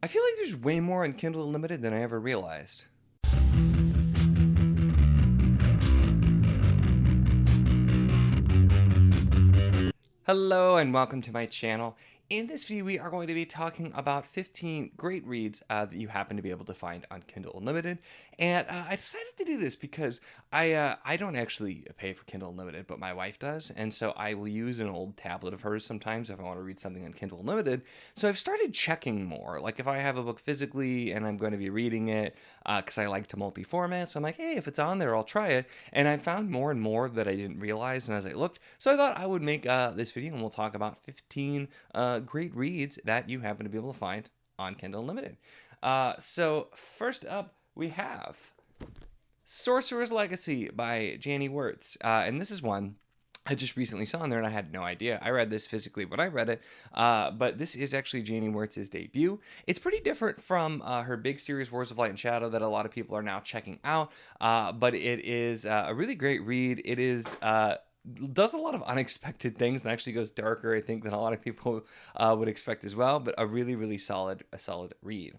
I feel like there's way more on Kindle Unlimited than I ever realized. Hello and welcome to my channel. In this video, we are going to be talking about 15 great reads that you happen to be able to find on Kindle Unlimited. And I decided to do this because I don't actually pay for Kindle Unlimited, but my wife does. And so I will use an old tablet of hers sometimes if I want to read something on Kindle Unlimited. So I've started checking more. Like if I have a book physically and I'm going to be reading it because I like to multi-format. So I'm like, hey, if it's on there, I'll try it. And I found more and more that I didn't realize and as I looked. So I thought I would make this video and we'll talk about 15 great reads that you happen to be able to find on Kindle Unlimited. So first up, we have Sorcerer's Legacy by Janie Wirtz. And this is one I just recently saw in there and I had no idea. I read this physically when I read it, but this is actually Janie Wirtz's debut. It's pretty different from her big series, Wars of Light and Shadow, that a lot of people are now checking out, but it is a really great read. It is... does a lot of unexpected things and actually goes darker, I think, than a lot of people would expect as well, but a really solid read.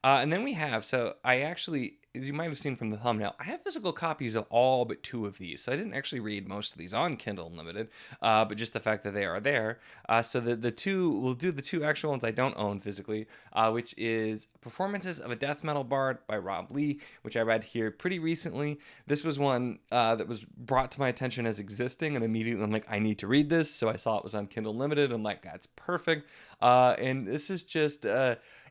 And then we have, so I actually, as you might have seen from the thumbnail, I have physical copies of all but 2 of these. So I didn't actually read most of these on Kindle Unlimited, but just the fact that they are there. So the two, we'll do the 2 actual ones I don't own physically, which is Performances of a Death Metal Bard by Rob Lee, which I read here pretty recently. This was one that was brought to my attention as existing, and immediately I'm like, I need to read this. So I saw it was on Kindle Unlimited. I'm like, that's perfect. And this is just...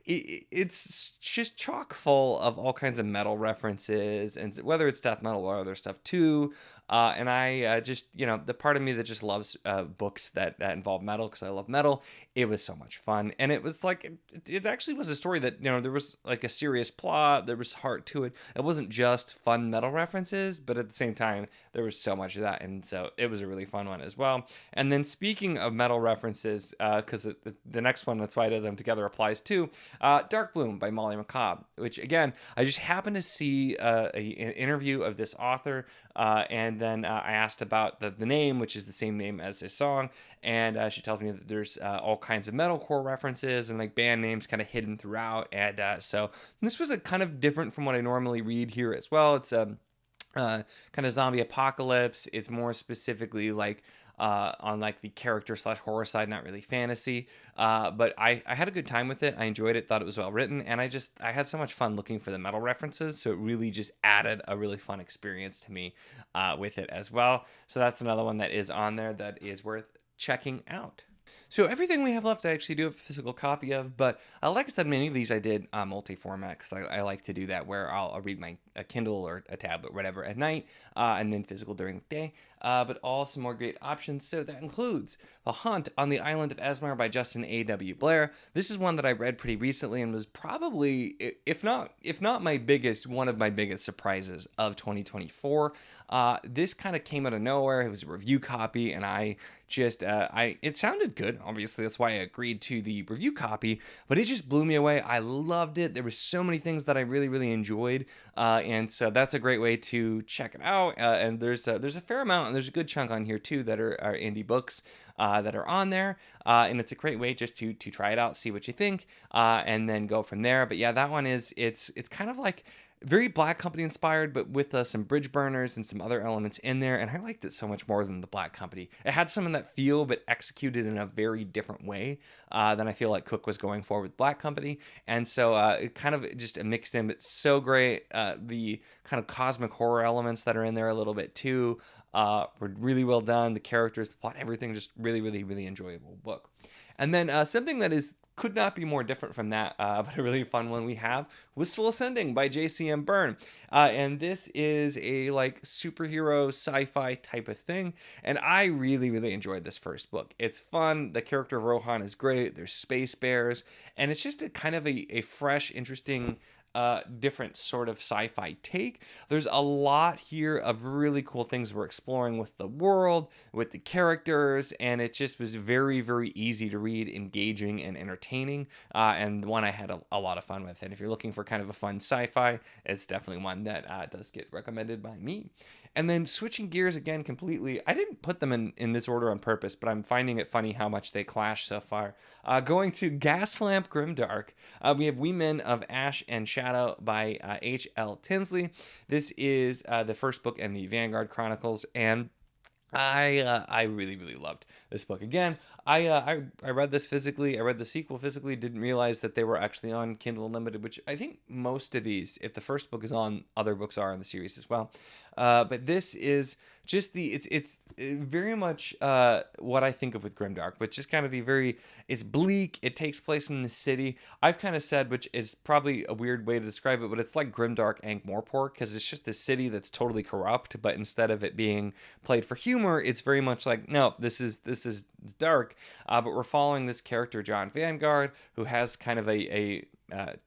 it's just chock full of all kinds of metal references, and whether it's death metal or other stuff too. And I just, the part of me that just loves books that involve metal because I love metal. It was so much fun, and it was like it actually was a story that there was like a serious plot. There was heart to it. It wasn't just fun metal references, but at the same time there was so much of that, and so it was a really fun one as well. And then speaking of metal references, because the next one, that's why I did them together, applies too. Dark Bloom by Molly McCobb, which again, I just happened to see an interview of this author, and then I asked about the name, which is the same name as this song, and she tells me that there's all kinds of metalcore references and like band names kind of hidden throughout, and so this was a kind of different from what I normally read here as well. It's kind of zombie apocalypse. It's more specifically like on like the character / horror side, not really fantasy. But I had a good time with it. I enjoyed it, thought it was well written, and I had so much fun looking for the metal references. So it really just added a really fun experience to me with it as well. So that's another one that is on there that is worth checking out. So everything we have left, I actually do have a physical copy of, but like I said, many of these I did multi-format because I like to do that where I'll read my a Kindle or a tablet, whatever, at night, and then physical during the day. But all some more great options. So that includes The Hunt on the Island of Esmar by Justin A.W. Blair. This is one that I read pretty recently and was probably, if not one of my biggest surprises of 2024. This kind of came out of nowhere. It was a review copy, and it sounded good. Obviously, that's why I agreed to the review copy, but it just blew me away. I loved it. There were so many things that I really enjoyed, and so that's a great way to check it out. And there's a fair amount, and there's a good chunk on here too that are indie books that are on there, and it's a great way just to try it out, see what you think, and then go from there. But yeah, that one it's kind of like very Black Company inspired, but with some bridge burners and some other elements in there, and I liked it so much more than the Black Company. It had some of that feel, but executed in a very different way than I feel like Cook was going for with Black Company, and so it kind of just mixed in, but so great. The kind of cosmic horror elements that are in there a little bit too were really well done. The characters, the plot, everything, just really enjoyable book. And then something that could not be more different from that, but a really fun one we have, Wistful Ascending by J.C.M. Byrne. And this is a like superhero sci-fi type of thing. And I really enjoyed this first book. It's fun. The character of Rohan is great. There's space bears. And it's just a kind of a fresh, interesting different sort of sci-fi take. There's a lot here of really cool things we're exploring with the world, with the characters, and it just was very easy to read, engaging, and entertaining, and one I had a lot of fun with. And if you're looking for kind of a fun sci-fi, it's definitely one that does get recommended by me. And then switching gears again completely, I didn't put them in this order on purpose, but I'm finding it funny how much they clash so far. Going to Gaslamp Grimdark, we have We Men of Ash and Shadow by H.L. Tinsley. This is the first book in the Vanguard Chronicles, and I really loved this book. Again, I read this physically. I read the sequel physically. Didn't realize that they were actually on Kindle Unlimited, which I think most of these, if the first book is on, other books are in the series as well. But this is just it's very much what I think of with Grimdark, but just kind of it's bleak. It takes place in the city. I've kind of said, which is probably a weird way to describe it, but it's like Grimdark Ankh-Morpork, because it's just a city that's totally corrupt, but instead of it being played for humor, it's very much like, no, this is dark, but we're following this character, John Vanguard, who has kind of a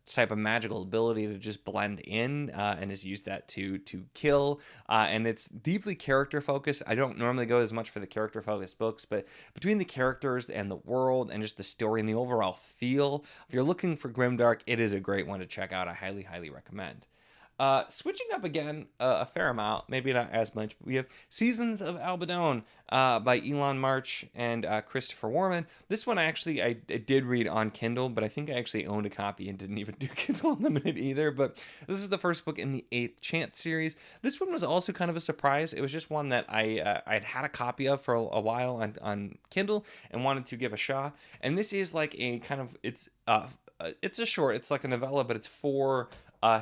type of magical ability to just blend in, and has used that to kill, and it's deeply character focused. I don't normally go as much for the character focused books, but between the characters and the world and just the story and the overall feel, if you're looking for Grimdark, it is a great one to check out. I highly recommend. Switching up again a fair amount, maybe not as much, but we have Seasons of Albedown by Elon March and Christopher Warman. This one I did read on Kindle, but I think I actually owned a copy and didn't even do Kindle Unlimited either. But this is the first book in the 8th Chance series. This one was also kind of a surprise. It was just one that I'd had a copy of for a while on Kindle and wanted to give a shot. And this is like a kind of, it's a short, it's like a novella, but it's 4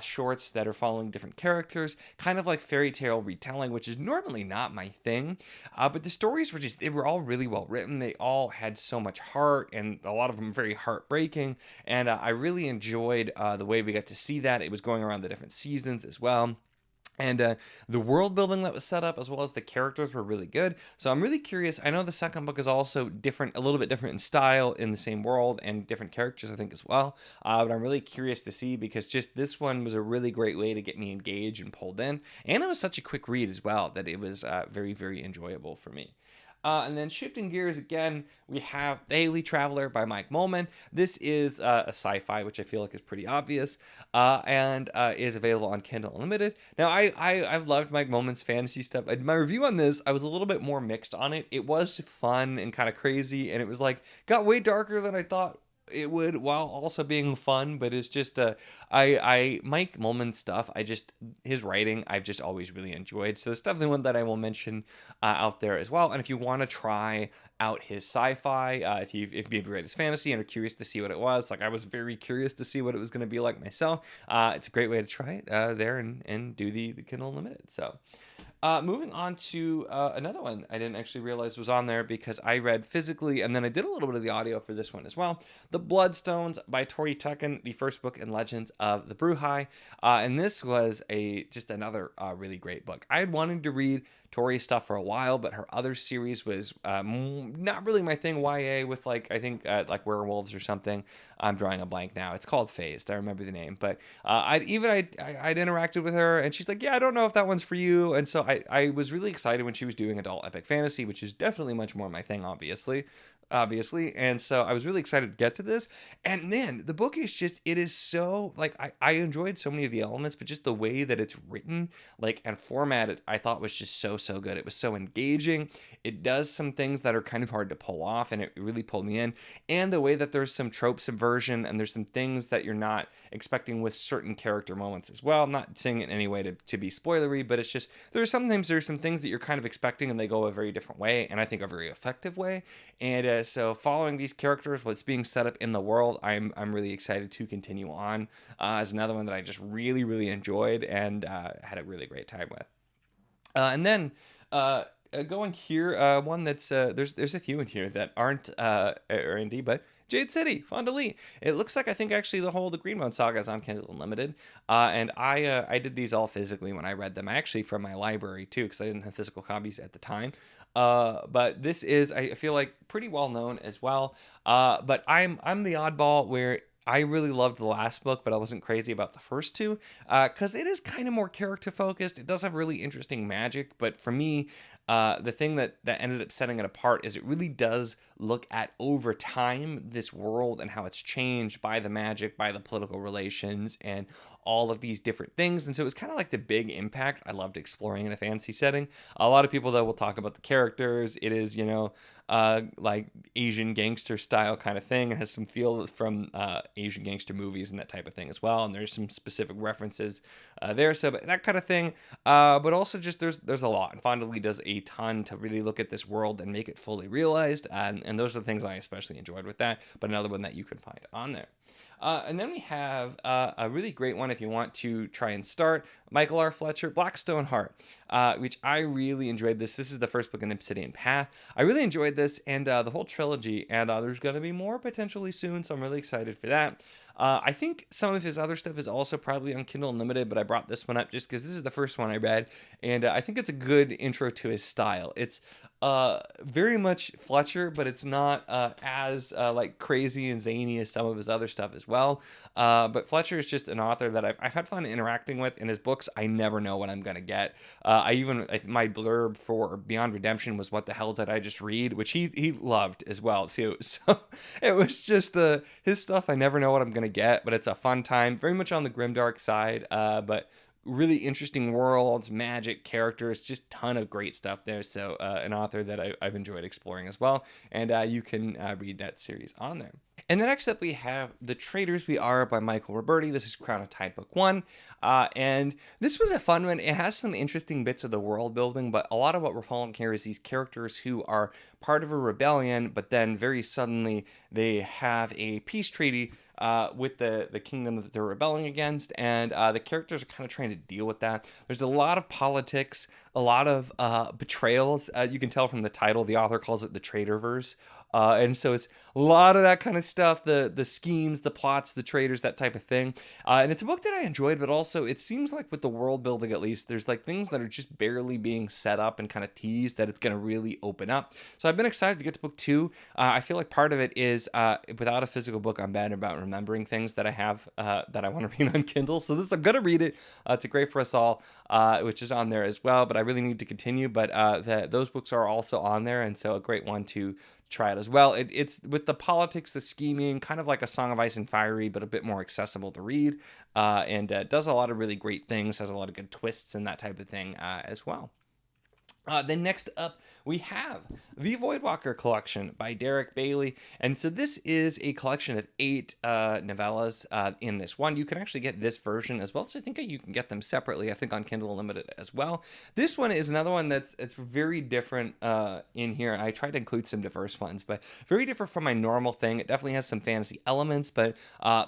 shorts that are following different characters, kind of like fairy tale retelling, which is normally not my thing. But the stories they were all really well written. They all had so much heart, and a lot of them very heartbreaking. And I really enjoyed the way we got to see that. It was going around the different seasons as well. And the world building that was set up, as well as the characters, were really good. So I'm really curious. I know the second book is also different, a little bit different in style, in the same world, and different characters, I think, as well. But I'm really curious to see, because just this one was a really great way to get me engaged and pulled in. And it was such a quick read as well that it was very enjoyable for me. And then shifting gears again, we have The Daily Traveler by Mike Molman. This is a sci-fi, which I feel like is pretty obvious, and is available on Kindle Unlimited. Now, I've loved Mike Molman's fantasy stuff. My review on this, I was a little bit more mixed on it. It was fun and kind of crazy, and it was like, got way darker than I thought it would, while also being fun. But it's just Mike Molman stuff, his writing I've just always really enjoyed, so it's definitely one that I will mention out there as well. And if you want to try out his sci-fi, if you read his fantasy and are curious to see what it was, like I was very curious to see what it was going to be like myself, it's a great way to try it there and do the Kindle Unlimited. So moving on to another one I didn't actually realize was on there, because I read physically and then I did a little bit of the audio for this one as well. The Bloodstones by Tori Tucken, the first book in Legends of the Bruhai. And this was just another really great book. I had wanted to read Tori's stuff for a while, but her other series was not really my thing. YA with like werewolves or something. I'm drawing a blank now. It's called Phased. I remember the name, but I'd interacted with her, and she's like, "Yeah, I don't know if that one's for you." And so I was really excited when she was doing adult epic fantasy, which is definitely much more my thing, obviously. And so I was really excited to get to this. And man, the book is it is so, like, I enjoyed so many of the elements, but just the way that it's written, like, and formatted, I thought was just so good. It was so engaging. It does some things that are kind of hard to pull off, and it really pulled me in. And the way that there's some trope subversion, and there's some things that you're not expecting with certain character moments as well. I'm not saying it in any way to be spoilery, but it's just, there's some things that you're kind of expecting, and they go a very different way, and I think a very effective way. And so following these characters, what's being set up in the world, I'm really excited to continue on as another one that I just really enjoyed and had a really great time with. And then going here, one that's there's a few in here that aren't R&D, but Jade City, Fond du Lis. It looks like, I think actually the Greenbone saga is on Kindle Unlimited, and I did these all physically when I read them, actually from my library too, because I didn't have physical copies at the time. But this is, I feel like, pretty well known as well. But I'm the oddball where I really loved the last book, but I wasn't crazy about the first two because it is kind of more character focused. It does have really interesting magic, but for me, the thing that ended up setting it apart is it really does look at over time this world and how it's changed by the magic, by the political relations, and all of these different things. And so it was kind of like the big impact I loved exploring in a fantasy setting. A lot of people, though, will talk about the characters. It is, like Asian gangster style kind of thing. It has some feel from Asian gangster movies and that type of thing as well. And there's some specific references there. So that kind of thing. But also just there's a lot. And Fonda Lee does a ton to really look at this world and make it fully realized. And those are the things I especially enjoyed with that. But another one that you can find on there. And then we have a really great one if you want to try and start. Michael R. Fletcher, Blackstone Heart, which I really enjoyed this. This is the first book in Obsidian Path. I really enjoyed this and the whole trilogy, and there's going to be more potentially soon, so I'm really excited for that. I think some of his other stuff is also probably on Kindle Unlimited, but I brought this one up just because this is the first one I read, and I think it's a good intro to his style. It's very much Fletcher, but it's not as like crazy and zany as some of his other stuff as well. But Fletcher is just an author that I've had fun interacting with. In his books, I never know what I'm gonna get. My blurb for Beyond Redemption was "What the hell did I just read?" which he loved as well too. So it was just his stuff. I never know what I'm gonna get, but it's a fun time. Very much on the grimdark side, but really interesting worlds, magic, characters, just ton of great stuff there. So an author that I've enjoyed exploring as well, and you can read that series on there. And then next up we have The Traitors We Are by Michael Roberti. This is Crown of Tide Book 1. And this was a fun one. It has some interesting bits of the world building, but a lot of what we're following here is these characters who are part of a rebellion, but then very suddenly they have a peace treaty with the kingdom that they're rebelling against, and the characters are kind of trying to deal with that. There's a lot of politics, a lot of betrayals. You can tell from the title, the author calls it the Traitorverse. And so it's a lot of that kind of stuff, the schemes, the plots, the traitors, that type of thing. And it's a book that I enjoyed, but also it seems like with the world building, at least, there's like things that are just barely being set up and kind of teased that it's going to really open up. So I've been excited to get to book 2. I feel like part of it is without a physical book, I'm bad about remembering things that I have that I want to read on Kindle. So I'm going to read it. It's a Great for Us All, which is on there as well, but I really need to continue. But those books are also on there, and so a great one to try it as well. It's with the politics, the scheming, kind of like a Song of Ice and Fiery, but a bit more accessible to read, and does a lot of really great things, has a lot of good twists and that type of thing as well. Then next up, we have the Voidwalker collection by Derek Bailey. And so this is a collection of 8 novellas in this one. You can actually get this version as well. So I think you can get them separately, I think on Kindle Unlimited as well. This one is another one it's very different in here. And I tried to include some diverse ones, but very different from my normal thing. It definitely has some fantasy elements, but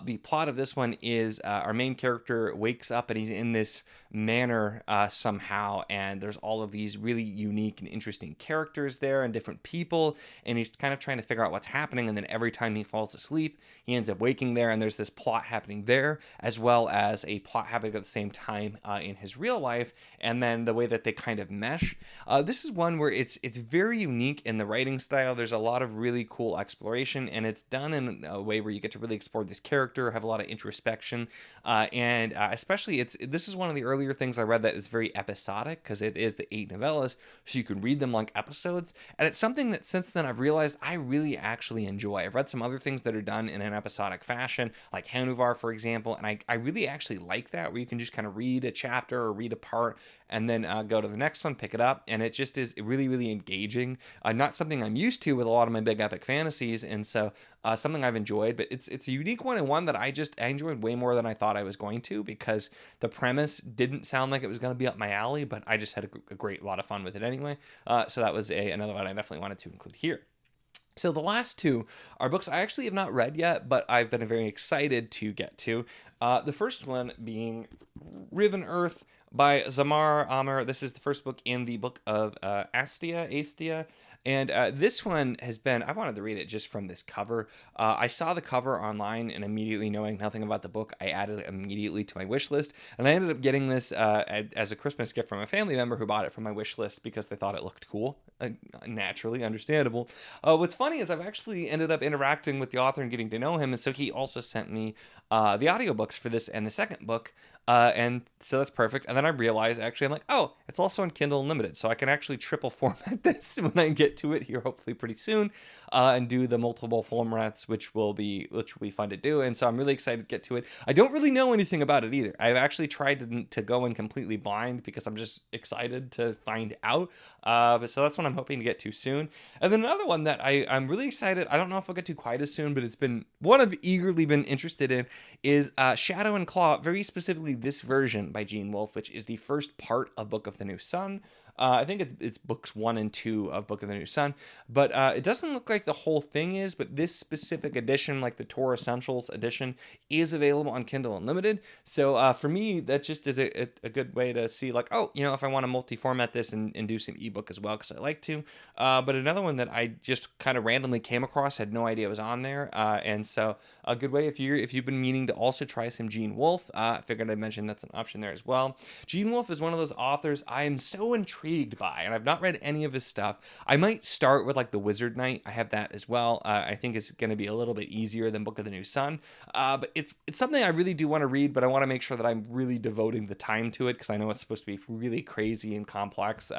the plot of this one is our main character wakes up and he's in this manor somehow, and there's all of these really unique and interesting characters there and different people, and he's kind of trying to figure out what's happening. And then every time he falls asleep, he ends up waking there, and there's this plot happening there as well as a plot happening at the same time in his real life, and then the way that they kind of mesh. This is one where it's very unique in the writing style. There's a lot of really cool exploration, and it's done in a way where you get to really explore this character, have a lot of introspection, and especially this is one of the earlier things I read that is very episodic, because it is the 8 novellas, so you can read them like episodes. And it's something that since then I've realized I really actually enjoy. I've read some other things that are done in an episodic fashion, like Hanuvar, for example, and I really actually like that, where you can just kind of read a chapter or read a part and then go to the next one, pick it up, and it just is really, really engaging. Not something I'm used to with a lot of my big epic fantasies, and so something I've enjoyed, but it's a unique one, and one that I enjoyed way more than I thought I was going to, because the premise didn't sound like it was going to be up my alley, but I just had a great lot of fun with it anyway. So that was another one I definitely wanted to include here. So the last 2 are books I actually have not read yet, but I've been very excited to get to. The first one being Riven Earth by Zamar Amr. This is the first book in the book of Astia. And this one has been, I wanted to read it just from this cover. I saw the cover online and immediately knowing nothing about the book, I added it immediately to my wish list. And I ended up getting this as a Christmas gift from a family member who bought it from my wish list because they thought it looked cool. Naturally, understandable. What's funny is I've actually ended up interacting with the author and getting to know him. And so he also sent me the audiobooks for this and the second book. And so that's perfect. And then I realized, actually, I'm like, oh, it's also on Kindle Unlimited. So I can actually triple format this when I get to it here, hopefully pretty soon, and do the multiple formats, which will be fun to do. And so I'm really excited to get to it. I don't really know anything about it either. I've actually tried to go in completely blind because I'm just excited to find out. So that's what I'm hoping to get to soon. And then another one that I'm really excited, I don't know if I'll get to quite as soon, but it's been one I've eagerly been interested in is Shadow and Claw, very specifically this version by Gene Wolfe, which is the first part of Book of the New Sun. I think it's books 1 and 2 of Book of the New Sun, but it doesn't look like the whole thing is, but this specific edition, like the Tor Essentials edition, is available on Kindle Unlimited. So for me, that just is a good way to see like, oh, if I want to multi-format this and do some ebook as well, because I like to. But another one that I just kind of randomly came across, had no idea it was on there. And so a good way if you've been meaning to also try some Gene Wolfe, I figured I'd mention that's an option there as well. Gene Wolfe is one of those authors I am so intrigued by, and I've not read any of his stuff. I might start with like The Wizard Knight. I have that as well. I think it's going to be a little bit easier than Book of the New Sun, but it's something I really do want to read, but I want to make sure that I'm really devoting the time to it because I know it's supposed to be really crazy and complex.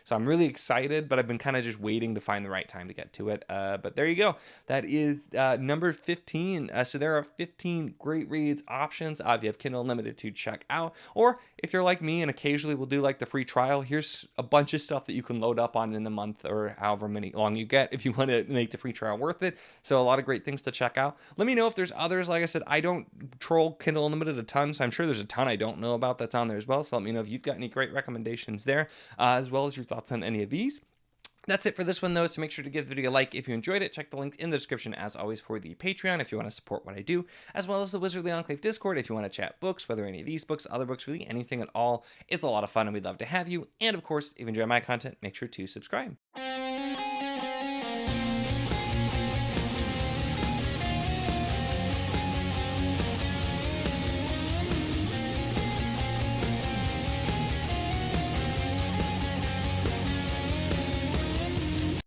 So I'm really excited, but I've been kind of just waiting to find the right time to get to it. But there you go. That is number 15. So there are 15 great reads options if you have Kindle Unlimited to check out, or if you're like me and occasionally will do like the free trial, here's a bunch of stuff that you can load up on in the month or however many long you get if you want to make the free trial worth it. So a lot of great things to check out. Let me know if there's others. Like I said, I don't troll Kindle Unlimited a ton, so I'm sure there's a ton I don't know about that's on there as well. So let me know if you've got any great recommendations there, as well as your thoughts on any of these. That's it for this one, though, so make sure to give the video a like if you enjoyed it. Check the link in the description, as always, for the Patreon if you want to support what I do, as well as the Wizardly Enclave Discord if you want to chat books, whether any of these books, other books, really anything at all. It's a lot of fun, and we'd love to have you. And, of course, if you enjoy my content, make sure to subscribe.